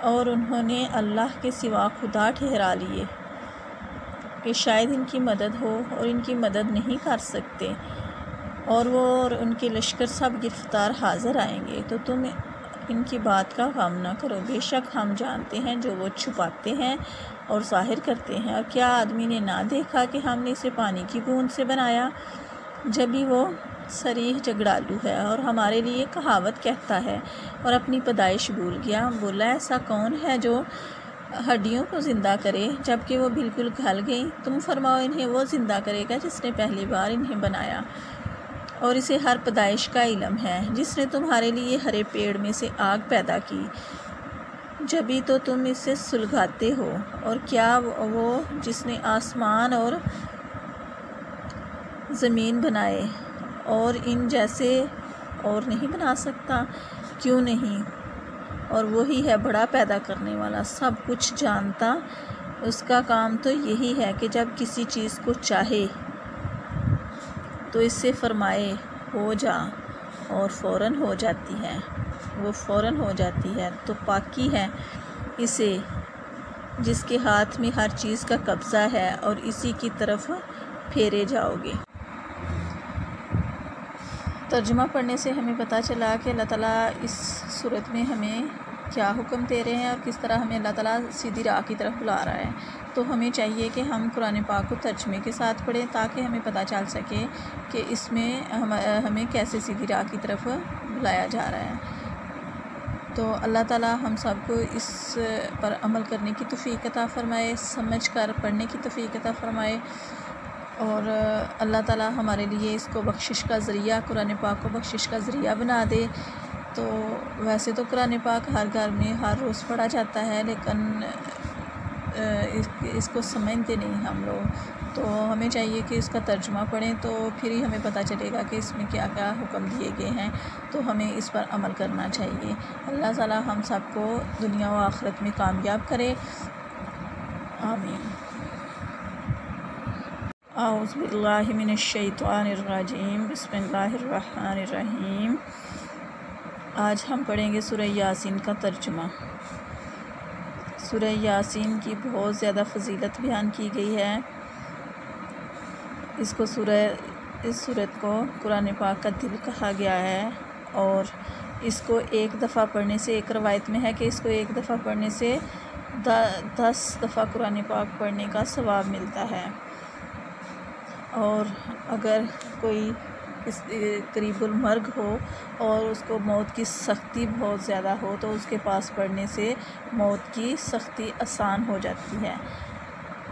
اور انہوں نے اللہ کے سوا خدا ٹھہرا لیے کہ شاید ان کی مدد ہو، اور ان کی مدد نہیں کر سکتے، اور وہ اور ان کے لشکر سب گرفتار حاضر آئیں گے، تو تم ان کی بات کا غم نہ کرو، بے شک ہم جانتے ہیں جو وہ چھپاتے ہیں اور ظاہر کرتے ہیں۔ اور کیا آدمی نے نہ دیکھا کہ ہم نے اسے پانی کی بوند سے بنایا، جبھی وہ صریح جھگڑالو ہے اور ہمارے لیے کہاوت کہتا ہے اور اپنی پیدائش بھول گیا؟ بولا ایسا کون ہے جو ہڈیوں کو زندہ کرے جبکہ وہ بالکل گل گئیں؟ تم فرماؤ انہیں وہ زندہ کرے گا جس نے پہلی بار انہیں بنایا، اور اسے ہر پیدائش کا علم ہے، جس نے تمہارے لیے ہرے پیڑ میں سے آگ پیدا کی، جبھی تو تم اس سے سلگاتے ہو۔ اور کیا وہ جس نے آسمان اور زمین بنائے اور ان جیسے اور نہیں بنا سکتا؟ کیوں نہیں؟ اور وہی ہے بڑا پیدا کرنے والا، سب کچھ جانتا، اس کا کام تو یہی ہے کہ جب کسی چیز کو چاہے تو اس سے فرمائے ہو جا، اور فوراً ہو جاتی ہے، وہ فوراً ہو جاتی ہے۔ تو پاکی ہے اسے جس کے ہاتھ میں ہر چیز کا قبضہ ہے، اور اسی کی طرف پھیرے جاؤ گے۔ ترجمہ پڑھنے سے ہمیں پتہ چلا کہ اللہ تعالیٰ اس صورت میں ہمیں کیا حکم دے رہے ہیں اور کس طرح ہمیں اللہ تعالیٰ سیدھی راہ کی طرف بلا رہا ہے۔ تو ہمیں چاہیے کہ ہم قرآن پاک کو ترجمے کے ساتھ پڑھیں تاکہ ہمیں پتہ چل سکے کہ اس میں ہمیں کیسے سیدھی راہ کی طرف بلایا جا رہا ہے۔ تو اللہ تعالیٰ ہم سب کو اس پر عمل کرنے کی توفیق عطا فرمائے، سمجھ کر پڑھنے کی توفیق عطا فرمائے، اور اللہ تعالیٰ ہمارے لیے اس کو بخشش کا ذریعہ، قرآن پاک کو بخشش کا ذریعہ بنا دے۔ تو ویسے تو قرآن پاک ہر گھر میں ہر روز پڑھا جاتا ہے، لیکن اس کو سمجھتے نہیں ہم لوگ، تو ہمیں چاہیے کہ اس کا ترجمہ پڑھیں، تو پھر ہی ہمیں پتہ چلے گا کہ اس میں کیا کیا حکم دیے گئے ہیں، تو ہمیں اس پر عمل کرنا چاہیے۔ اللہ تعالی ہم سب کو دنیا و آخرت میں کامیاب کرے، آمین۔ اعوذ باللہ من الشیطان الرجیم، بسم اللہ الرحمن الرحیم۔ آج ہم پڑھیں گے سورہ یاسین کا ترجمہ۔ سورہ یاسین کی بہت زیادہ فضیلت بیان کی گئی ہے۔ اس سورت کو قرآن پاک کا دل کہا گیا ہے، اور اس کو ایک دفعہ پڑھنے سے، ایک روایت میں ہے کہ اس کو ایک دفعہ پڑھنے سے 10 دفعہ قرآن پاک پڑھنے کا ثواب ملتا ہے، اور اگر کوئی قریب المرگ ہو اور اس کو موت کی سختی بہت زیادہ ہو تو اس کے پاس پڑھنے سے موت کی سختی آسان ہو جاتی ہے۔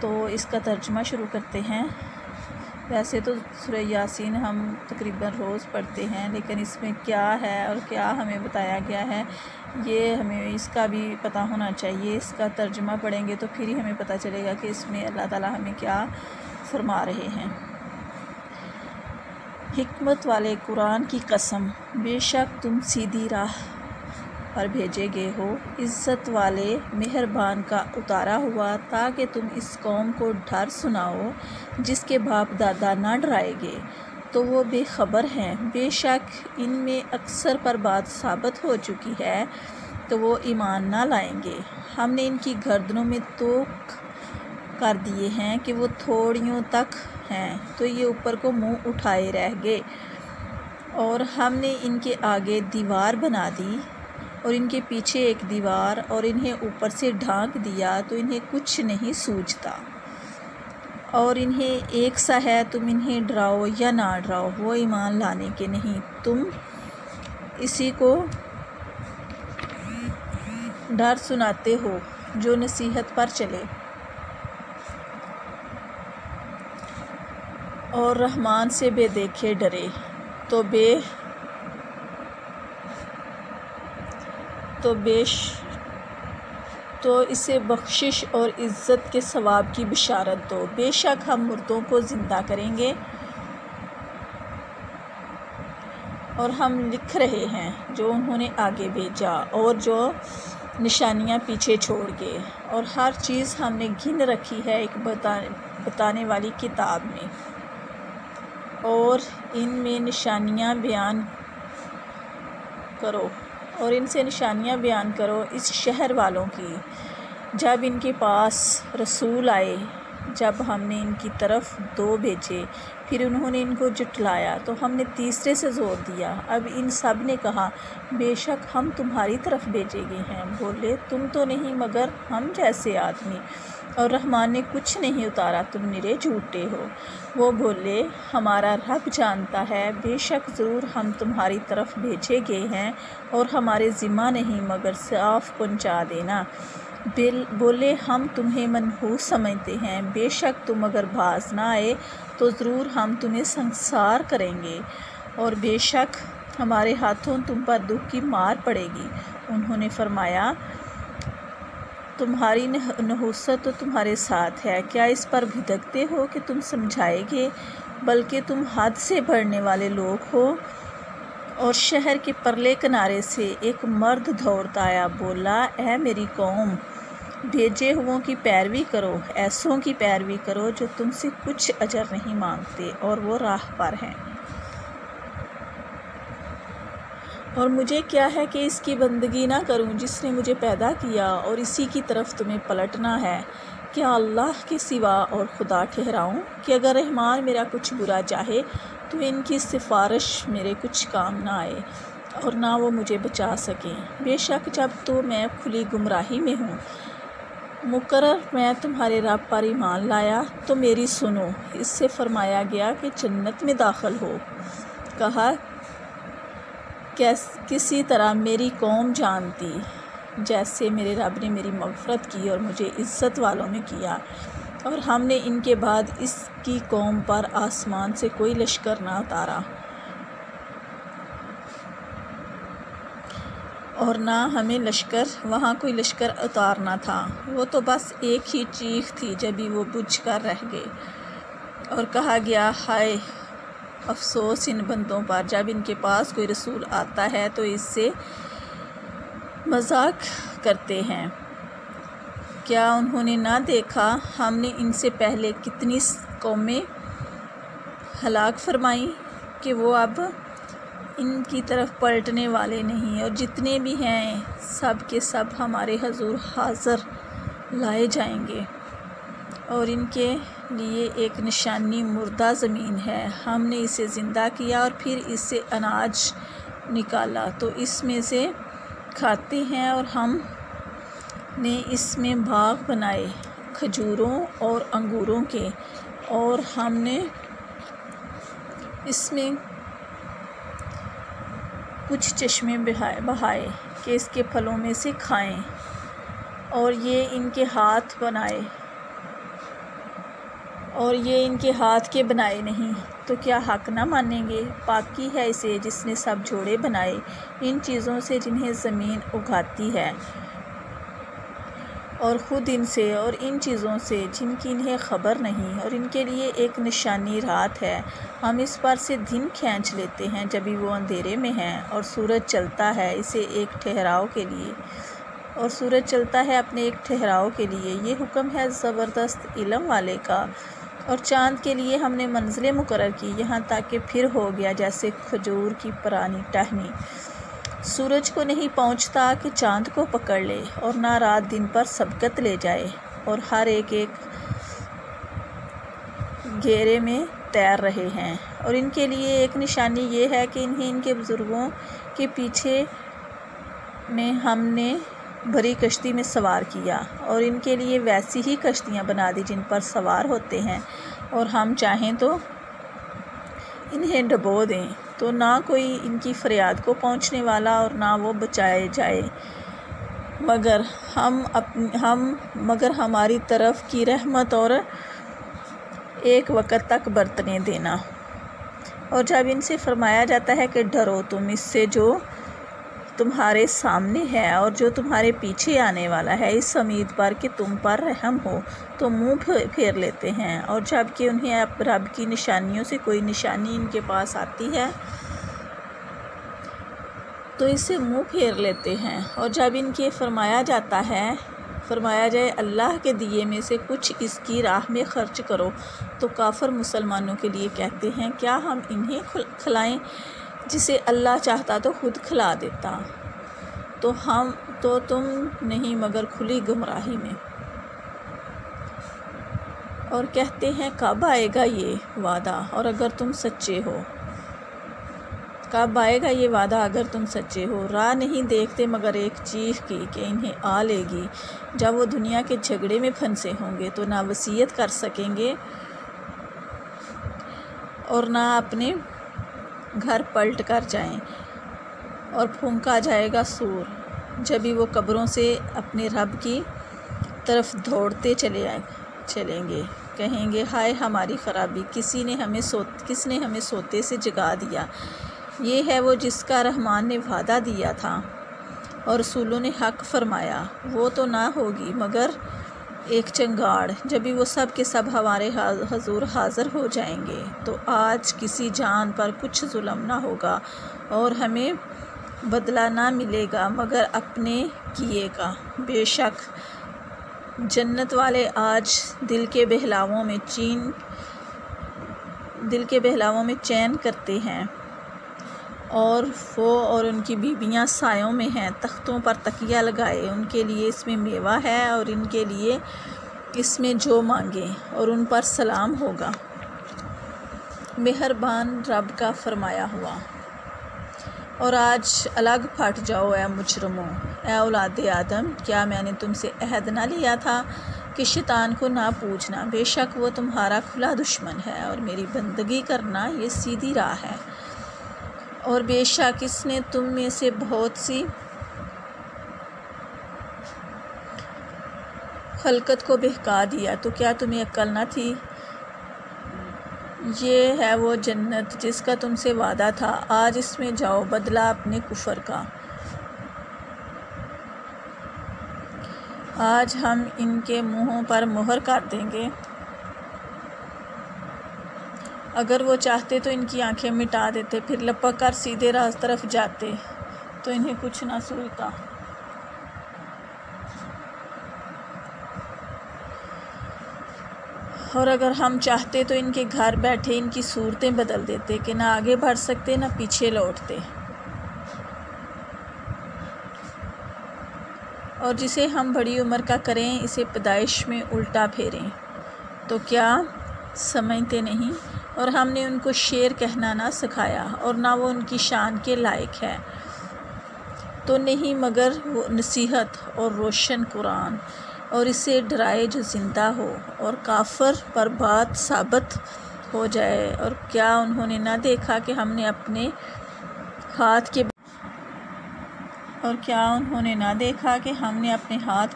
تو اس کا ترجمہ شروع کرتے ہیں۔ ویسے تو سورہ یاسین ہم تقریباً روز پڑھتے ہیں، لیکن اس میں کیا ہے اور کیا ہمیں بتایا گیا ہے یہ ہمیں اس کا بھی پتہ ہونا چاہیے۔ اس کا ترجمہ پڑھیں گے تو پھر ہی ہمیں پتہ چلے گا کہ اس میں اللہ تعالیٰ ہمیں کیا فرما رہے ہیں۔ حکمت والے قرآن کی قسم، بے شک تم سیدھی راہ پر بھیجے گئے ہو، عزت والے مہربان کا اتارا ہوا، تاکہ تم اس قوم کو ڈر سناؤ جس کے باپ دادا نہ ڈرائے گے تو وہ بے خبر ہیں۔ بے شک ان میں اکثر پر بات ثابت ہو چکی ہے تو وہ ایمان نہ لائیں گے۔ ہم نے ان کی گردنوں میں توق کر دیے ہیں کہ وہ تھوڑیوں تک ہیں تو یہ اوپر کو منہ اٹھائے رہ گئے، اور ہم نے ان کے آگے دیوار بنا دی اور ان کے پیچھے ایک دیوار، اور انہیں اوپر سے ڈھانک دیا تو انہیں کچھ نہیں سوجھتا، اور انہیں ایک سا ہے، تم انہیں ڈراؤ یا نہ ڈراؤ وہ ایمان لانے کے نہیں۔ تم اسی کو ڈر سناتے ہو جو نصیحت پر چلے اور رحمان سے بے دیکھے ڈرے، تو اسے بخشش اور عزت کے ثواب کی بشارت دو۔ بے شک ہم مردوں کو زندہ کریں گے، اور ہم لکھ رہے ہیں جو انہوں نے آگے بھیجا اور جو نشانیاں پیچھے چھوڑ گئے، اور ہر چیز ہم نے گن رکھی ہے ایک بتانے والی کتاب میں، اور ان میں نشانیاں بیان کرو، اور ان سے نشانیاں بیان کرو اس شہر والوں کی جب ان کے پاس رسول آئے، جب ہم نے ان کی طرف 2 بھیجے پھر انہوں نے ان کو جھٹلایا تو ہم نے تیسرے سے زور دیا۔ اب ان سب نے کہا بے شک ہم تمہاری طرف بھیجے گئے ہیں۔ بولے تم تو نہیں مگر ہم جیسے آدمی، اور رحمان نے کچھ نہیں اتارا، تم نرے جھوٹے ہو۔ وہ بولے ہمارا رب جانتا ہے، بے شک ضرور ہم تمہاری طرف بھیجے گئے ہیں، اور ہمارے ذمہ نہیں مگر صاف پہنچا دینا۔ بولے ہم تمہیں منحوس سمجھتے ہیں، بے شک تم اگر باز نہ آئے تو ضرور ہم تمہیں سنسار کریں گے، اور بے شک ہمارے ہاتھوں تم پر دکھ کی مار پڑے گی۔ انہوں نے فرمایا تمہاری نحوست تو تمہارے ساتھ ہے، کیا اس پر بھٹکتے ہو کہ تم سمجھائے گے؟ بلکہ تم حد سے بڑھنے والے لوگ ہو۔ اور شہر کے پرلے کنارے سے ایک مرد دوڑتا آیا، بولا اے میری قوم، بھیجے ہوئوں کی پیروی کرو، ایسوں کی پیروی کرو جو تم سے کچھ اجر نہیں مانگتے اور وہ راہ پر ہیں، اور مجھے کیا ہے کہ اس کی بندگی نہ کروں جس نے مجھے پیدا کیا، اور اسی کی طرف تمہیں پلٹنا ہے۔ کیا اللہ کے سوا اور خدا ٹھہراؤں کہ اگر رحمان میرا کچھ برا چاہے تو ان کی سفارش میرے کچھ کام نہ آئے اور نہ وہ مجھے بچا سکیں۔ بے شک جب تو میں کھلی گمراہی میں ہوں، مقرر میں تمہارے رب پر ایمان لایا تو میری سنو۔ اس سے فرمایا گیا کہ جنت میں داخل ہو۔ کہا کسی طرح میری قوم جانتی جیسے میرے رب نے میری مغفرت کی اور مجھے عزت والوں میں کیا، اور ہم نے ان کے بعد اس کی قوم پر آسمان سے کوئی لشکر نہ اتارا، اور نہ ہمیں وہاں کوئی لشکر اتارنا تھا۔ وہ تو بس ایک ہی چیخ تھی جبھی وہ بجھ کر رہ گئے، اور کہا گیا ہائے افسوس ان بندوں پر، جب ان کے پاس کوئی رسول آتا ہے تو اس سے مذاق کرتے ہیں۔ کیا انہوں نے نہ دیکھا ہم نے ان سے پہلے کتنی قومیں ہلاک فرمائیں کہ وہ اب ان کی طرف پلٹنے والے نہیں، اور جتنے بھی ہیں سب کے سب ہمارے حضور حاضر لائے جائیں گے، اور ان کے لیے ایک نشانی مردہ زمین ہے۔ ہم نے اسے زندہ کیا اور پھر اس سے اناج نکالا تو اس میں سے کھاتے ہیں، اور ہم نے اس میں باغ بنائے کھجوروں اور انگوروں کے، اور ہم نے اس میں کچھ چشمے بہائے کہ اس کے پھلوں میں سے کھائیں، اور یہ ان کے ہاتھ کے بنائے نہیں، تو کیا حق نہ مانیں گے؟ پاکی ہے اسے جس نے سب جوڑے بنائے ان چیزوں سے جنہیں زمین اگاتی ہے، اور خود ان سے اور ان چیزوں سے جن کی انہیں خبر نہیں، اور ان کے لیے ایک نشانی رات ہے، ہم اس پر سے دن کھینچ لیتے ہیں جبھی وہ اندھیرے میں ہیں، اور سورج چلتا ہے اسے ایک ٹھہراؤ کے لیے، اور سورج چلتا ہے اپنے ایک ٹھہراؤ کے لیے۔ یہ حکم ہے زبردست علم والے کا، اور چاند کے لیے ہم نے منزلیں مقرر کی یہاں تک کہ پھر ہو گیا جیسے کھجور کی پرانی ٹہنی۔ سورج کو نہیں پہنچتا کہ چاند کو پکڑ لے، اور نہ رات دن پر سبقت لے جائے، اور ہر ایک گھیرے میں تیر رہے ہیں۔ اور ان کے لیے ایک نشانی یہ ہے کہ انہیں ان کے بزرگوں کے پیچھے میں ہم نے بھری کشتی میں سوار کیا، اور ان کے لیے ویسی ہی کشتیاں بنا دی جن پر سوار ہوتے ہیں، اور ہم چاہیں تو انہیں ڈبو دیں تو نہ کوئی ان کی فریاد کو پہنچنے والا اور نہ وہ بچائے جائے، مگر ہماری طرف کی رحمت اور ایک وقت تک برتنے دینا۔ اور جب ان سے فرمایا جاتا ہے کہ ڈرو تم اس سے جو تمہارے سامنے ہے اور جو تمہارے پیچھے آنے والا ہے، اس امید پر کہ تم پر رحم ہو، تو منہ پھیر لیتے ہیں، اور جب کہ انہیں رب کی نشانیوں سے کوئی نشانی ان کے پاس آتی ہے تو اسے منہ پھیر لیتے ہیں، اور جب ان کے فرمایا جائے اللہ کے دیے میں سے کچھ اس کی راہ میں خرچ کرو، تو کافر مسلمانوں کے لیے کہتے ہیں کیا ہم انہیں کھلائیں جسے اللہ چاہتا تو خود کھلا دیتا، تو تم نہیں مگر کھلی گمراہی میں۔ اور کہتے ہیں کب آئے گا یہ وعدہ اور اگر تم سچے ہو؟ کب آئے گا یہ وعدہ اگر تم سچے ہو؟ راہ نہیں دیکھتے مگر ایک چیخ کی کہ انہیں آ لے گی، جب وہ دنیا کے جھگڑے میں پھنسے ہوں گے تو نہ وصیت کر سکیں گے اور نہ اپنے گھر پلٹ کر جائیں، اور پھونکا جائے گا سور، جبھی وہ قبروں سے اپنے رب کی طرف دوڑتے چلیں گے، کہیں گے ہائے ہماری خرابی، کس نے ہمیں سوتے سے جگا دیا۔ یہ ہے وہ جس کا رحمان نے وعدہ دیا تھا اور رسولوں نے حق فرمایا، وہ تو نہ ہوگی مگر ایک چنگاڑ، جبھی وہ سب کے سب ہمارے حضور حاضر ہو جائیں گے، تو آج کسی جان پر کچھ ظلم نہ ہوگا اور ہمیں بدلہ نہ ملے گا مگر اپنے کیے کا۔ بے شک جنت والے آج دل کے بہلاووں میں چین کرتے ہیں، اور وہ اور ان کی بیویاں سایوں میں ہیں، تختوں پر تکیہ لگائے، ان کے لیے اس میں میوہ ہے اور ان کے لیے اس میں جو مانگے، اور ان پر سلام ہوگا۔ مہربان رب کا فرمایا ہوا۔ اور آج الگ پھٹ جاؤ اے مجرموں، اے اولاد آدم، کیا میں نے تم سے عہد نہ لیا تھا کہ شیطان کو نہ پوجنا؟ بے شک وہ تمہارا کھلا دشمن ہے، اور میری بندگی کرنا یہ سیدھی راہ ہے، اور بے شک اس نے تم میں سے بہت سی خلقت کو بہکا دیا، تو کیا تمہیں عقل نہ تھی؟ یہ ہے وہ جنت جس کا تم سے وعدہ تھا، آج اس میں جاؤ بدلہ اپنے کفر کا۔ آج ہم ان کے منہوں پر مہر کر دیں گے۔ اگر وہ چاہتے تو ان کی آنکھیں مٹا دیتے، پھر لپک کر سیدھے راہ طرف جاتے تو انہیں کچھ نہ سوچتا۔ اور اگر ہم چاہتے تو ان کے گھر بیٹھے ان کی صورتیں بدل دیتے کہ نہ آگے بڑھ سکتے نہ پیچھے لوٹتے۔ اور جسے ہم بڑی عمر کا کریں اسے پیدائش میں الٹا پھیریں، تو کیا سمجھتے نہیں؟ اور ہم نے ان کو شعر کہنا نہ سکھایا اور نہ وہ ان کی شان کے لائق ہے، تو نہیں مگر وہ نصیحت اور روشن قرآن، اور اسے ڈرائے جو زندہ ہو اور کافر پر بات ثابت ہو جائے۔ اور کیا انہوں نے نہ دیکھا کہ ہم نے اپنے ہاتھ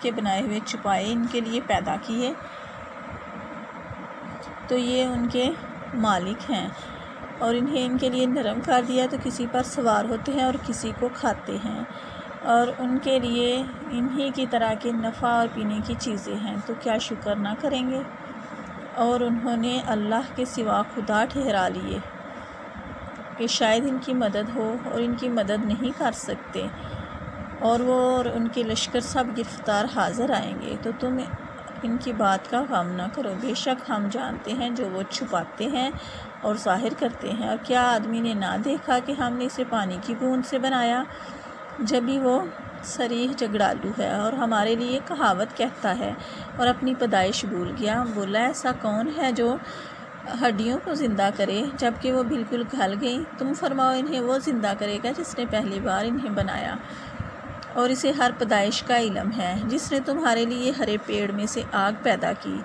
کے بنائے ہوئے چوپائے ان کے لیے پیدا کیے؟ تو یہ ان کے مالک ہیں، اور انہیں ان کے لیے نرم کر دیا تو کسی پر سوار ہوتے ہیں اور کسی کو کھاتے ہیں، اور ان کے لیے انہی کی طرح کے نفع اور پینے کی چیزیں ہیں، تو کیا شکر نہ کریں گے؟ اور انہوں نے اللہ کے سوا خدا ٹھہرا لیے کہ شاید ان کی مدد ہو، اور ان کی مدد نہیں کر سکتے، اور وہ اور ان کے لشکر سب گرفتار حاضر آئیں گے، تو تم ان کی بات کا غم نہ کرو، بے شک ہم جانتے ہیں جو وہ چھپاتے ہیں اور ظاہر کرتے ہیں۔ اور کیا آدمی نے نہ دیکھا کہ ہم نے اسے پانی کی بوند سے بنایا، جبھی وہ صریح جھگڑالو ہے اور ہمارے لیے کہاوت کہتا ہے اور اپنی پیدائش بھول گیا؟ بولا ایسا کون ہے جو ہڈیوں کو زندہ کرے جبکہ وہ بالکل گل گئیں؟ تم فرماؤ انہیں وہ زندہ کرے گا جس نے پہلی بار انہیں بنایا، اور اسے ہر پیدائش کا علم ہے، جس نے تمہارے لیے ہرے پیڑ میں سے آگ پیدا کی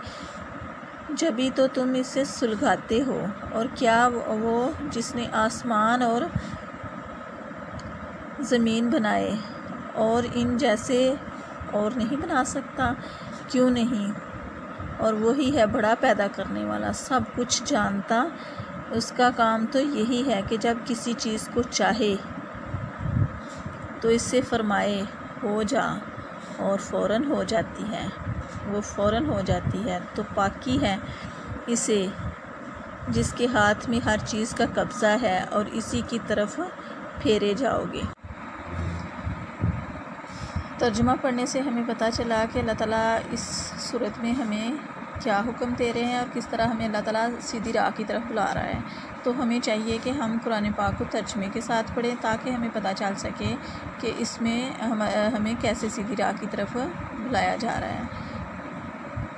جبھی تو تم اسے سلگاتے ہو۔ اور کیا وہ جس نے آسمان اور زمین بنائے اور ان جیسے اور نہیں بنا سکتا؟ کیوں نہیں؟ اور وہی ہے بڑا پیدا کرنے والا، سب کچھ جانتا۔ اس کا کام تو یہی ہے کہ جب کسی چیز کو چاہے تو اس سے فرمائے ہو جا، اور فوراً ہو جاتی ہے، وہ فوراً ہو جاتی ہے۔ تو پاکی ہے اسے جس کے ہاتھ میں ہر چیز کا قبضہ ہے، اور اسی کی طرف پھیرے جاؤ گے۔ ترجمہ پڑھنے سے ہمیں پتہ چلا کہ اللہ تعالیٰ اس صورت میں ہمیں کیا حکم دے رہے ہیں اور کس طرح ہمیں اللہ تعالیٰ سیدھی راہ کی طرف بلا رہا ہے۔ تو ہمیں چاہیے کہ ہم قرآن پاک کو ترجمے کے ساتھ پڑھیں تاکہ ہمیں پتہ چل سکے کہ اس میں ہمیں کیسے سیدھی راہ کی طرف بلایا جا رہا ہے۔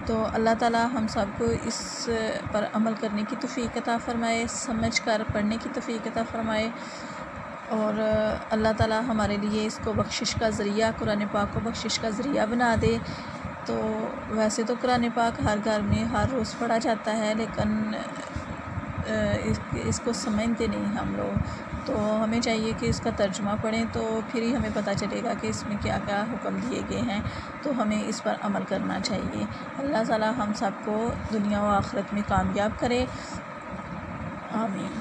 تو اللہ تعالیٰ ہم سب کو اس پر عمل کرنے کی توفیق عطا فرمائے، سمجھ کر پڑھنے کی توفیق عطا فرمائے، اور اللہ تعالیٰ ہمارے لیے اس کو بخشش کا ذریعہ، قرآن پاک کو بخشش کا ذریعہ بنا دے۔ تو ویسے تو قرآن پاک ہر گھر میں ہر روز پڑھا جاتا ہے، لیکن اس کو سمجھتے نہیں ہم لوگ، تو ہمیں چاہیے کہ اس کا ترجمہ پڑھیں، تو پھر ہی ہمیں پتہ چلے گا کہ اس میں کیا کیا حکم دیے گئے ہیں، تو ہمیں اس پر عمل کرنا چاہیے۔ اللہ تعالیٰ ہم سب کو دنیا و آخرت میں کامیاب کرے، آمین۔